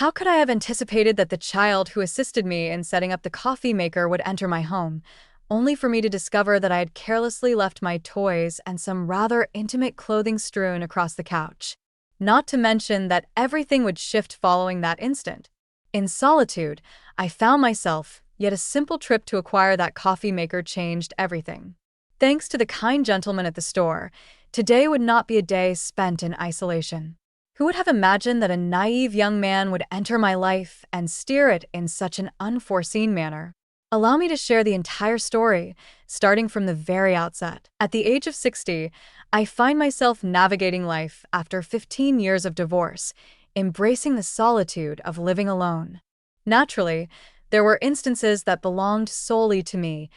How could I have anticipated that the child who assisted me in setting up the coffee maker would enter my home, only for me to discover that I had carelessly left my toys and some rather intimate clothing strewn across the couch? Not to mention that everything would shift following that instant. In solitude, I found myself, yet a simple trip to acquire that coffee maker changed everything. Thanks to the kind gentleman at the store, today would not be a day spent in isolation. Who would have imagined that a naive young man would enter my life and steer it in such an unforeseen manner? Allow me to share the entire story, starting from the very outset. At the age of 60, I find myself navigating life after 15 years of divorce, embracing the solitude of living alone. Naturally, there were instances that belonged solely to me,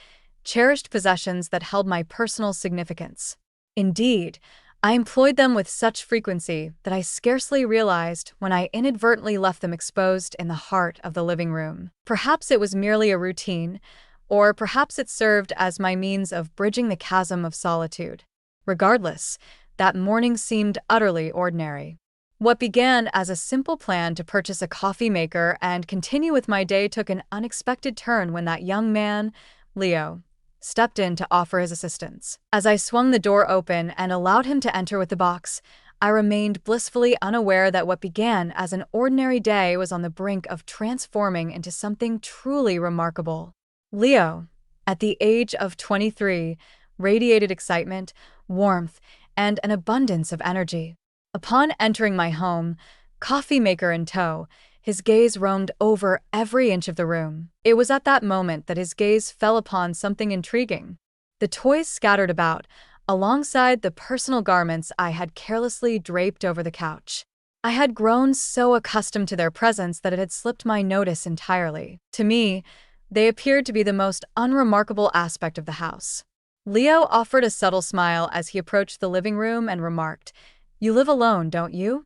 cherished possessions that held my personal significance. Indeed, I employed them with such frequency that I scarcely realized when I inadvertently left them exposed in the heart of the living room. Perhaps it was merely a routine, or perhaps it served as my means of bridging the chasm of solitude. Regardless, that morning seemed utterly ordinary. What began as a simple plan to purchase a coffee maker and continue with my day took an unexpected turn when that young man, Leo, stepped in to offer his assistance. As I swung the door open and allowed him to enter with the box, I remained blissfully unaware that what began as an ordinary day was on the brink of transforming into something truly remarkable. Leo, at the age of 23, radiated excitement, warmth, and an abundance of energy. Upon entering my home, coffee maker in tow, his gaze roamed over every inch of the room. It was at that moment that his gaze fell upon something intriguing. The toys scattered about, alongside the personal garments I had carelessly draped over the couch. I had grown so accustomed to their presence that it had slipped my notice entirely. To me, they appeared to be the most unremarkable aspect of the house. Leo offered a subtle smile as he approached the living room and remarked, "You live alone, don't you?"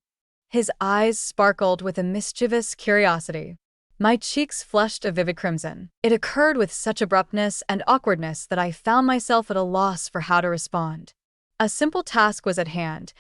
His eyes sparkled with a mischievous curiosity. My cheeks flushed a vivid crimson. It occurred with such abruptness and awkwardness that I found myself at a loss for how to respond. A simple task was at hand,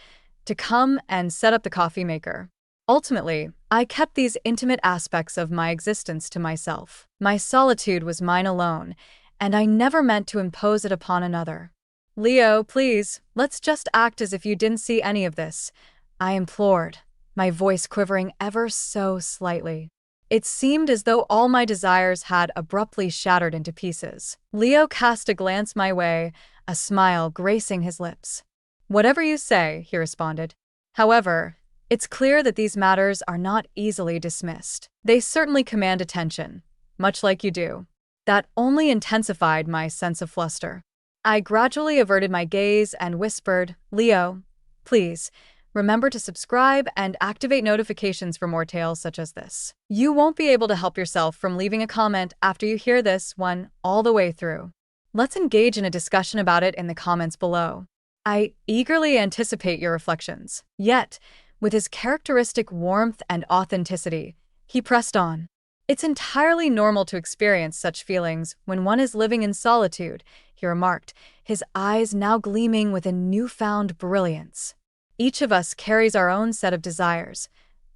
to come and set up the coffee maker. Ultimately, I kept these intimate aspects of my existence to myself. My solitude was mine alone, and I never meant to impose it upon another. "Leo, please, let's just act as if you didn't see any of this," I implored, my voice quivering ever so slightly. It seemed as though all my desires had abruptly shattered into pieces. Leo cast a glance my way, a smile gracing his lips. "Whatever you say," he responded. "However, it's clear that these matters are not easily dismissed. They certainly command attention, much like you do." That only intensified my sense of fluster. I gradually averted my gaze and whispered, "Leo, please, remember to subscribe and activate notifications for more tales such as this. You won't be able to help yourself from leaving a comment after you hear this one all the way through. Let's engage in a discussion about it in the comments below. I eagerly anticipate your reflections." Yet, with his characteristic warmth and authenticity, he pressed on. "It's entirely normal to experience such feelings when one is living in solitude," he remarked, his eyes now gleaming with a newfound brilliance. "Each of us carries our own set of desires.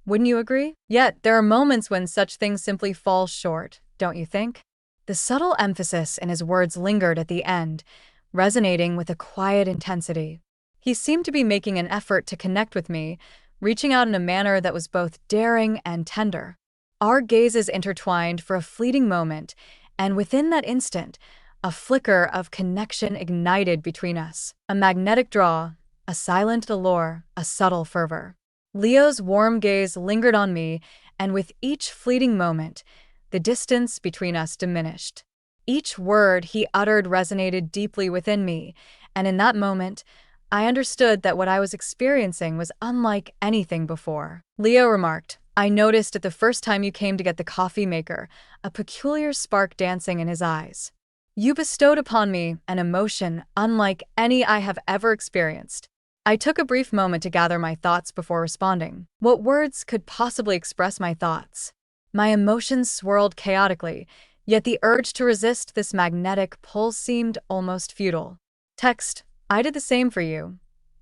Wouldn't you agree? Yet, there are moments when such things simply fall short, don't you think?" The subtle emphasis in his words lingered at the end, resonating with a quiet intensity. He seemed to be making an effort to connect with me, reaching out in a manner that was both daring and tender. Our gazes intertwined for a fleeting moment, and within that instant, a flicker of connection ignited between us. A magnetic draw, a silent allure, a subtle fervor. Leo's warm gaze lingered on me, and with each fleeting moment, the distance between us diminished. Each word he uttered resonated deeply within me, and in that moment, I understood that what I was experiencing was unlike anything before. Leo remarked, "I noticed it the first time you came to get the coffee maker, a peculiar spark dancing in his eyes. You bestowed upon me an emotion unlike any I have ever experienced." I took a brief moment to gather my thoughts before responding. What words could possibly express my thoughts? My emotions swirled chaotically, yet the urge to resist this magnetic pull seemed almost futile. "Text, I did the same for you,"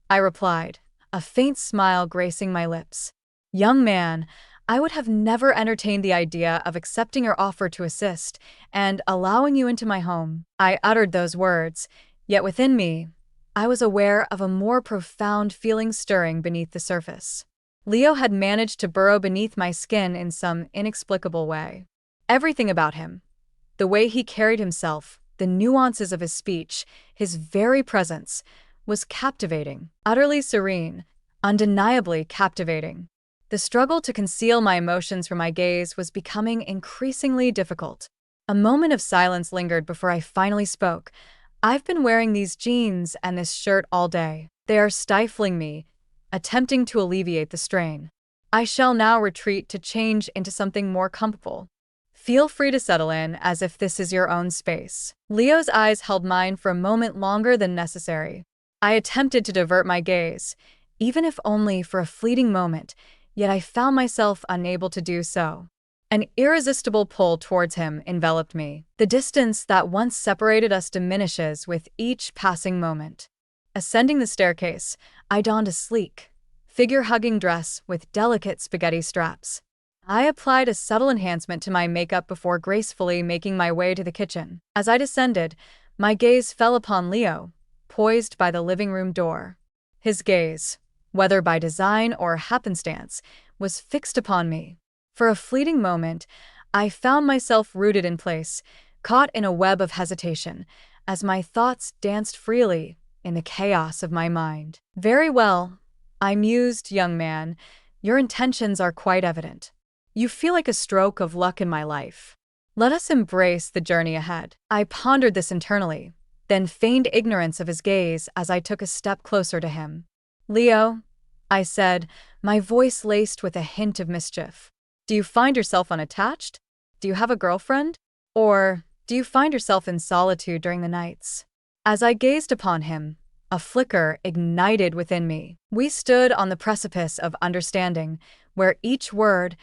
I replied, a faint smile gracing my lips. "Young man, I would have never entertained the idea of accepting your offer to assist and allowing you into my home. I uttered those words, yet within me, I was aware of a more profound feeling stirring beneath the surface. Leo had managed to burrow beneath my skin in some inexplicable way. Everything about him, the way he carried himself, the nuances of his speech, his very presence, was captivating, utterly serene, undeniably captivating. The struggle to conceal my emotions from my gaze was becoming increasingly difficult. A moment of silence lingered before I finally spoke. "I've been wearing these jeans and this shirt all day. They are stifling me," attempting to alleviate the strain. "I shall now retreat to change into something more comfortable. Feel free to settle in as if this is your own space." Leo's eyes held mine for a moment longer than necessary. I attempted to divert my gaze, even if only for a fleeting moment, yet I found myself unable to do so. An irresistible pull towards him enveloped me. The distance that once separated us diminishes with each passing moment. Ascending the staircase, I donned a sleek, figure-hugging dress with delicate spaghetti straps. I applied a subtle enhancement to my makeup before gracefully making my way to the kitchen. As I descended, my gaze fell upon Leo, poised by the living room door. His gaze, whether by design or happenstance, was fixed upon me. For a fleeting moment, I found myself rooted in place, caught in a web of hesitation, as my thoughts danced freely in the chaos of my mind. "Very well," I mused, "young man, your intentions are quite evident. You feel like a stroke of luck in my life. Let us embrace the journey ahead." I pondered this internally, then feigned ignorance of his gaze as I took a step closer to him. "Leo," I said, my voice laced with a hint of mischief, "do you find yourself unattached? Do you have a girlfriend? Or do you find yourself in solitude during the nights?" As I gazed upon him, a flicker ignited within me. We stood on the precipice of understanding, where each word,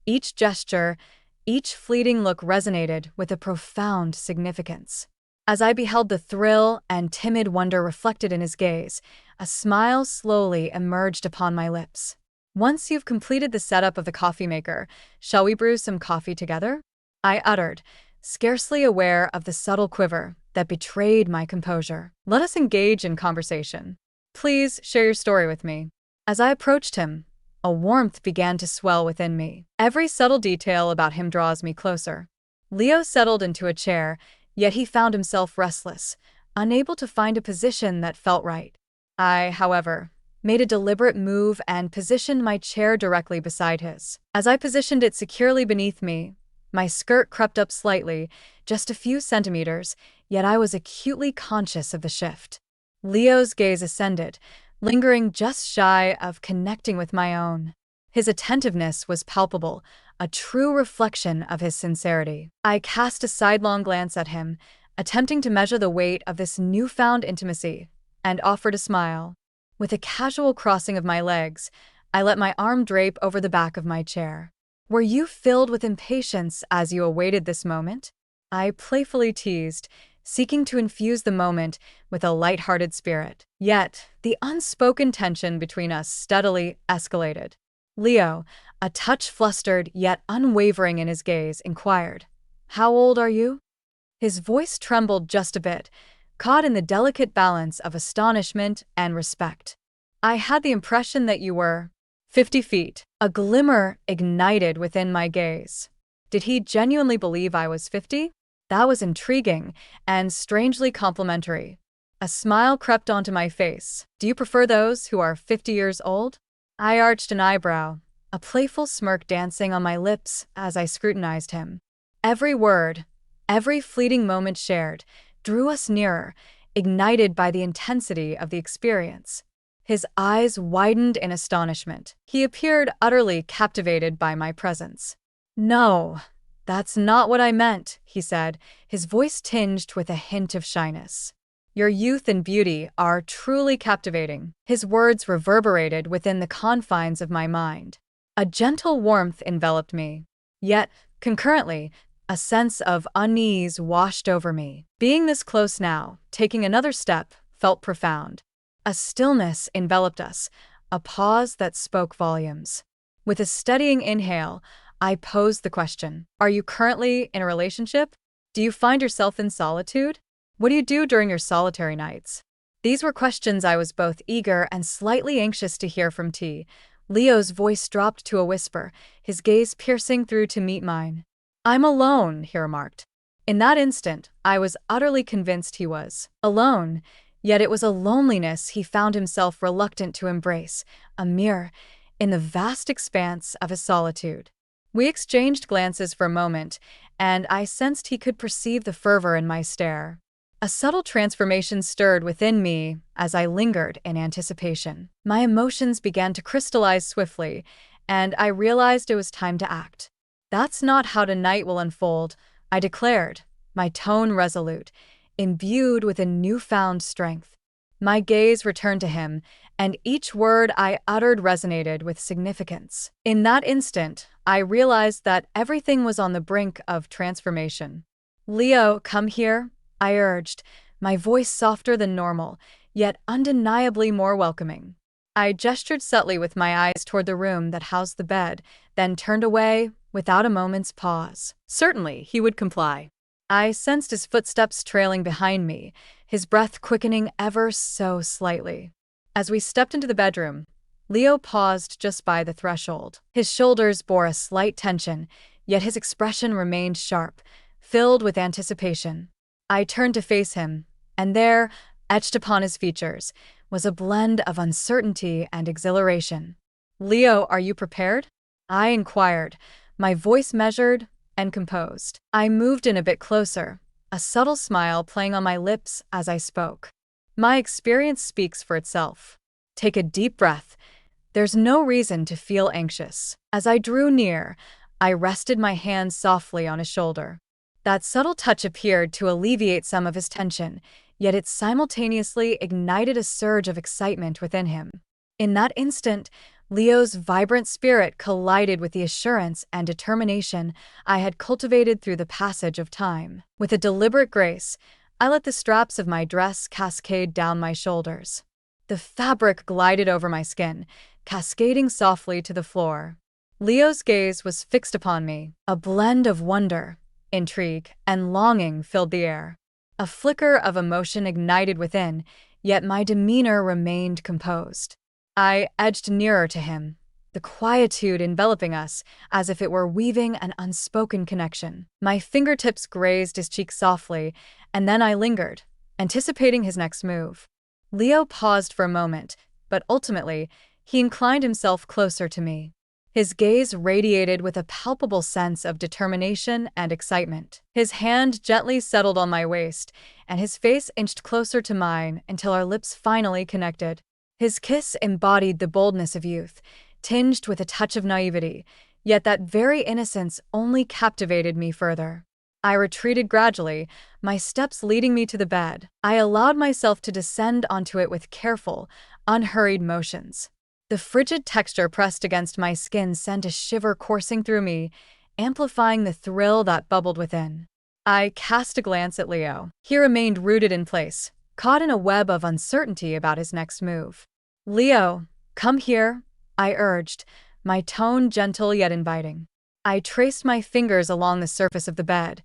each gesture, each fleeting look resonated with a profound significance. As I beheld the thrill and timid wonder reflected in his gaze, a smile slowly emerged upon my lips. "Once you've completed the setup of the coffee maker, shall we brew some coffee together?" I uttered, scarcely aware of the subtle quiver that betrayed my composure. "Let us engage in conversation. Please share your story with me." As I approached him, a warmth began to swell within me. Every subtle detail about him draws me closer. Leo settled into a chair, yet he found himself restless, unable to find a position that felt right. I, however, made a deliberate move and positioned my chair directly beside his. As I positioned it securely beneath me, my skirt crept up slightly, just a few centimeters, yet I was acutely conscious of the shift. Leo's gaze ascended, lingering just shy of connecting with my own. His attentiveness was palpable, a true reflection of his sincerity. I cast a sidelong glance at him, attempting to measure the weight of this newfound intimacy, and offered a smile. With a casual crossing of my legs, I let my arm drape over the back of my chair. "Were you filled with impatience as you awaited this moment?" I playfully teased, seeking to infuse the moment with a light-hearted spirit. Yet, the unspoken tension between us steadily escalated. Leo, a touch flustered yet unwavering in his gaze, inquired, "How old are you?" His voice trembled just a bit, caught in the delicate balance of astonishment and respect. "I had the impression that you were 50 feet. A glimmer ignited within my gaze. Did he genuinely believe I was 50? That was intriguing and strangely complimentary. A smile crept onto my face. "Do you prefer those who are 50 years old?" I arched an eyebrow, a playful smirk dancing on my lips as I scrutinized him. Every word, every fleeting moment shared, drew us nearer, ignited by the intensity of the experience. His eyes widened in astonishment. He appeared utterly captivated by my presence. "No, that's not what I meant," he said, his voice tinged with a hint of shyness. "Your youth and beauty are truly captivating." His words reverberated within the confines of my mind. A gentle warmth enveloped me. Yet, concurrently, a sense of unease washed over me. Being this close now, taking another step, felt profound. A stillness enveloped us, a pause that spoke volumes. With a steadying inhale, I posed the question. Are you currently in a relationship? Do you find yourself in solitude? What do you do during your solitary nights? These were questions I was both eager and slightly anxious to hear from T. Leo's voice dropped to a whisper, his gaze piercing through to meet mine. I'm alone, he remarked. In that instant, I was utterly convinced he was alone, yet it was a loneliness he found himself reluctant to embrace, a mirror in the vast expanse of his solitude. We exchanged glances for a moment, and I sensed he could perceive the fervor in my stare. A subtle transformation stirred within me as I lingered in anticipation. My emotions began to crystallize swiftly, and I realized it was time to act. That's not how tonight will unfold, I declared, my tone resolute, imbued with a newfound strength. My gaze returned to him, and each word I uttered resonated with significance. In that instant, I realized that everything was on the brink of transformation. Leo, come here, I urged, my voice softer than normal, yet undeniably more welcoming. I gestured subtly with my eyes toward the room that housed the bed, then turned away without a moment's pause. Certainly, he would comply. I sensed his footsteps trailing behind me, his breath quickening ever so slightly. As we stepped into the bedroom, Leo paused just by the threshold. His shoulders bore a slight tension, yet his expression remained sharp, filled with anticipation. I turned to face him, and there, etched upon his features, was a blend of uncertainty and exhilaration. Leo, are you prepared? I inquired, my voice measured and composed. I moved in a bit closer, a subtle smile playing on my lips as I spoke. My experience speaks for itself. Take a deep breath. There's no reason to feel anxious. As I drew near, I rested my hand softly on his shoulder. That subtle touch appeared to alleviate some of his tension, yet it simultaneously ignited a surge of excitement within him. In that instant, Leo's vibrant spirit collided with the assurance and determination I had cultivated through the passage of time. With a deliberate grace, I let the straps of my dress cascade down my shoulders. The fabric glided over my skin, cascading softly to the floor. Leo's gaze was fixed upon me. A blend of wonder, intrigue, and longing filled the air. A flicker of emotion ignited within, yet my demeanor remained composed. I edged nearer to him, the quietude enveloping us as if it were weaving an unspoken connection. My fingertips grazed his cheek softly, and then I lingered, anticipating his next move. Leo paused for a moment, but ultimately, he inclined himself closer to me. His gaze radiated with a palpable sense of determination and excitement. His hand gently settled on my waist, and his face inched closer to mine until our lips finally connected. His kiss embodied the boldness of youth, tinged with a touch of naivety, yet that very innocence only captivated me further. I retreated gradually, my steps leading me to the bed. I allowed myself to descend onto it with careful, unhurried motions. The frigid texture pressed against my skin sent a shiver coursing through me, amplifying the thrill that bubbled within. I cast a glance at Leo. He remained rooted in place, caught in a web of uncertainty about his next move. Leo, come here, I urged, my tone gentle yet inviting. I traced my fingers along the surface of the bed,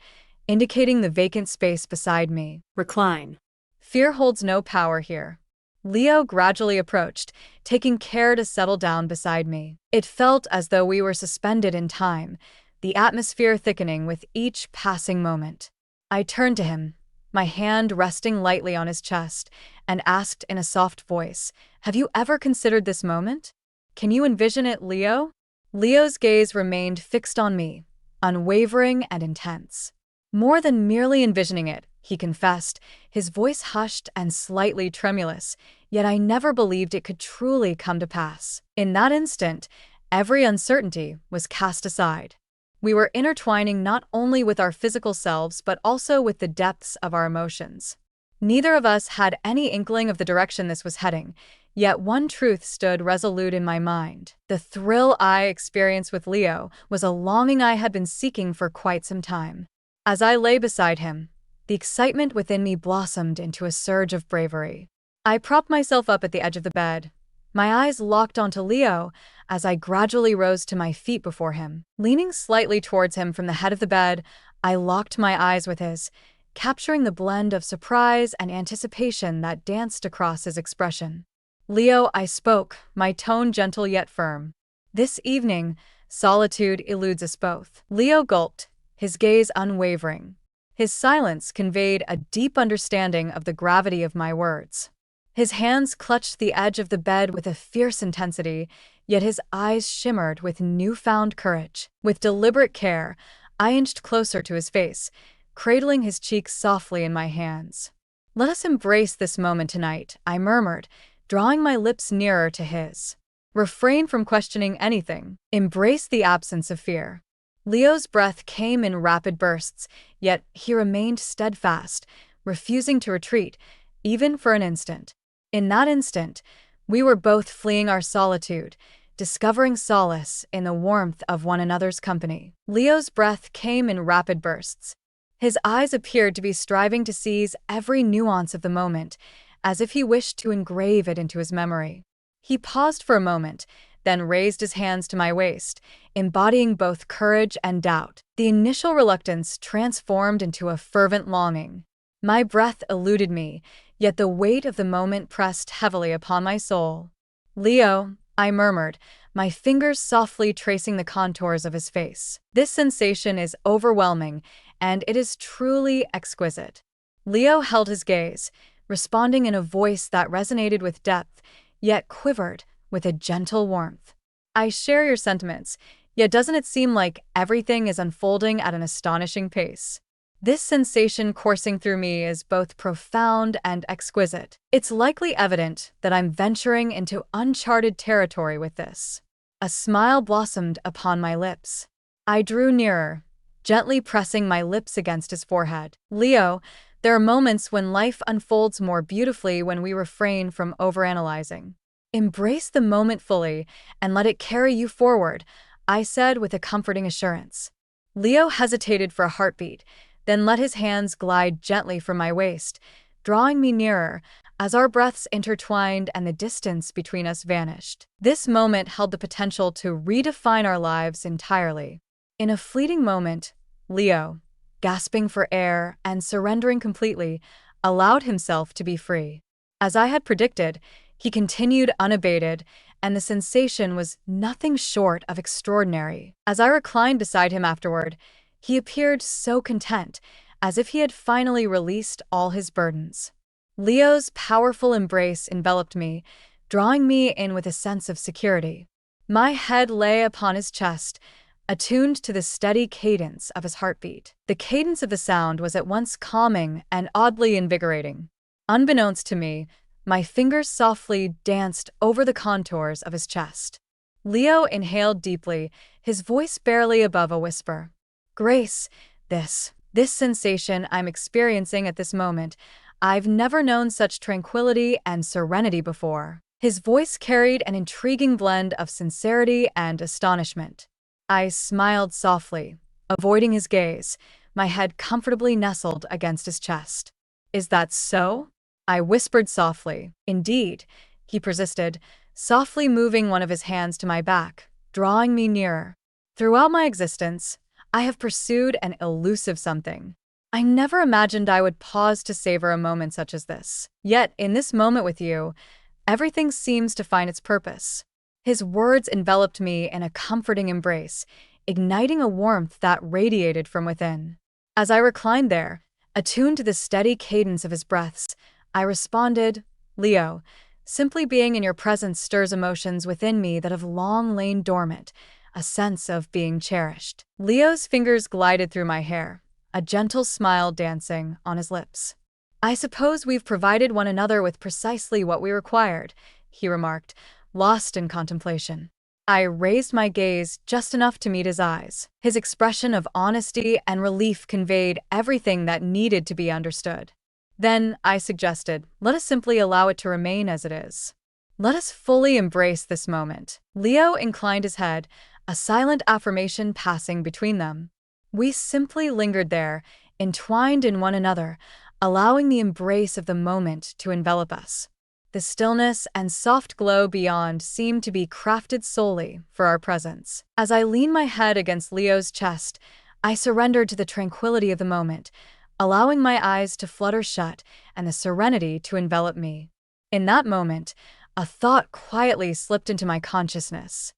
indicating the vacant space beside me. Recline. Fear holds no power here. Leo gradually approached, taking care to settle down beside me. It felt as though we were suspended in time, the atmosphere thickening with each passing moment. I turned to him, my hand resting lightly on his chest, and asked in a soft voice, "Have you ever considered this moment? Can you envision it, Leo?" Leo's gaze remained fixed on me, unwavering and intense. More than merely envisioning it, he confessed, his voice hushed and slightly tremulous, yet I never believed it could truly come to pass. In that instant, every uncertainty was cast aside. We were intertwining not only with our physical selves but also with the depths of our emotions. Neither of us had any inkling of the direction this was heading, yet one truth stood resolute in my mind. The thrill I experienced with Leo was a longing I had been seeking for quite some time. As I lay beside him, the excitement within me blossomed into a surge of bravery. I propped myself up at the edge of the bed, My eyes locked onto Leo as I gradually rose to my feet before him. Leaning slightly towards him from the head of the bed, I locked my eyes with his, capturing the blend of surprise and anticipation that danced across his expression. "Leo," I spoke, my tone gentle yet firm. "This evening, solitude eludes us both." Leo gulped, his gaze unwavering. His silence conveyed a deep understanding of the gravity of my words. His hands clutched the edge of the bed with a fierce intensity, yet his eyes shimmered with newfound courage. With deliberate care, I inched closer to his face, cradling his cheeks softly in my hands. "Let us embrace this moment tonight," I murmured, drawing my lips nearer to his. "Refrain from questioning anything. Embrace the absence of fear." Leo's breath came in rapid bursts, yet he remained steadfast, refusing to retreat, even for an instant. In that instant, we were both fleeing our solitude, discovering solace in the warmth of one another's company. Leo's breath came in rapid bursts. His eyes appeared to be striving to seize every nuance of the moment, as if he wished to engrave it into his memory. He paused for a moment, then raised his hands to my waist, embodying both courage and doubt. The initial reluctance transformed into a fervent longing. My breath eluded me, yet the weight of the moment pressed heavily upon my soul. "Leo," I murmured, my fingers softly tracing the contours of his face. "This sensation is overwhelming, and it is truly exquisite." Leo held his gaze, responding in a voice that resonated with depth, yet quivered with a gentle warmth. "I share your sentiments, yet doesn't it seem like everything is unfolding at an astonishing pace? This sensation coursing through me is both profound and exquisite. It's likely evident that I'm venturing into uncharted territory with this." A smile blossomed upon my lips. I drew nearer, gently pressing my lips against his forehead. "Leo, there are moments when life unfolds more beautifully when we refrain from overanalyzing. Embrace the moment fully and let it carry you forward," I said with a comforting assurance. Leo hesitated for a heartbeat, then let his hands glide gently from my waist, drawing me nearer as our breaths intertwined and the distance between us vanished. This moment held the potential to redefine our lives entirely. In a fleeting moment, Leo, gasping for air and surrendering completely, allowed himself to be free. As I had predicted, he continued unabated, and the sensation was nothing short of extraordinary. As I reclined beside him afterward, he appeared so content, as if he had finally released all his burdens. Leo's powerful embrace enveloped me, drawing me in with a sense of security. My head lay upon his chest, attuned to the steady cadence of his heartbeat. The cadence of the sound was at once calming and oddly invigorating. Unbeknownst to me, my fingers softly danced over the contours of his chest. Leo inhaled deeply, his voice barely above a whisper. "Grace, this sensation I'm experiencing at this moment, I've never known such tranquility and serenity before." His voice carried an intriguing blend of sincerity and astonishment. I smiled softly, avoiding his gaze, my head comfortably nestled against his chest. "Is that so?" I whispered softly. "Indeed," he persisted, softly moving one of his hands to my back, drawing me nearer. "Throughout my existence, I have pursued an elusive something. I never imagined I would pause to savor a moment such as this. Yet, in this moment with you, everything seems to find its purpose." His words enveloped me in a comforting embrace, igniting a warmth that radiated from within. As I reclined there, attuned to the steady cadence of his breaths, I responded, "Leo, simply being in your presence stirs emotions within me that have long lain dormant, a sense of being cherished." Leo's fingers glided through my hair, a gentle smile dancing on his lips. "I suppose we've provided one another with precisely what we required," he remarked, lost in contemplation. I raised my gaze just enough to meet his eyes. His expression of honesty and relief conveyed everything that needed to be understood. "Then," I suggested, "let us simply allow it to remain as it is. Let us fully embrace this moment." Leo inclined his head, a silent affirmation passing between them. We simply lingered there, entwined in one another, allowing the embrace of the moment to envelop us. The stillness and soft glow beyond seemed to be crafted solely for our presence. As I leaned my head against Leo's chest, I surrendered to the tranquility of the moment, allowing my eyes to flutter shut and the serenity to envelop me. In that moment, a thought quietly slipped into my consciousness.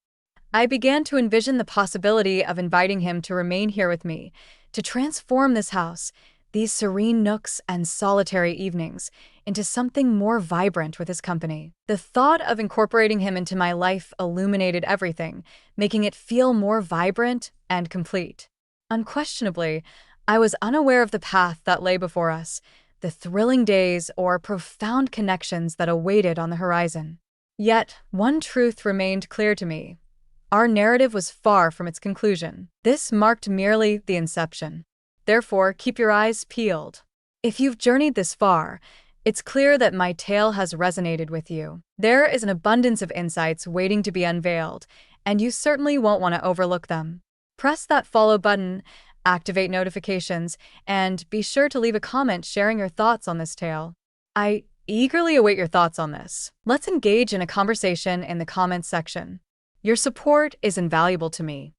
I began to envision the possibility of inviting him to remain here with me, to transform this house, these serene nooks and solitary evenings, into something more vibrant with his company. The thought of incorporating him into my life illuminated everything, making it feel more vibrant and complete. Unquestionably, I was unaware of the path that lay before us, the thrilling days or profound connections that awaited on the horizon. Yet, one truth remained clear to me. Our narrative was far from its conclusion. This marked merely the inception. Therefore, keep your eyes peeled. If you've journeyed this far, it's clear that my tale has resonated with you. There is an abundance of insights waiting to be unveiled, and you certainly won't want to overlook them. Press that follow button, activate notifications, and be sure to leave a comment sharing your thoughts on this tale. I eagerly await your thoughts on this. Let's engage in a conversation in the comments section. Your support is invaluable to me.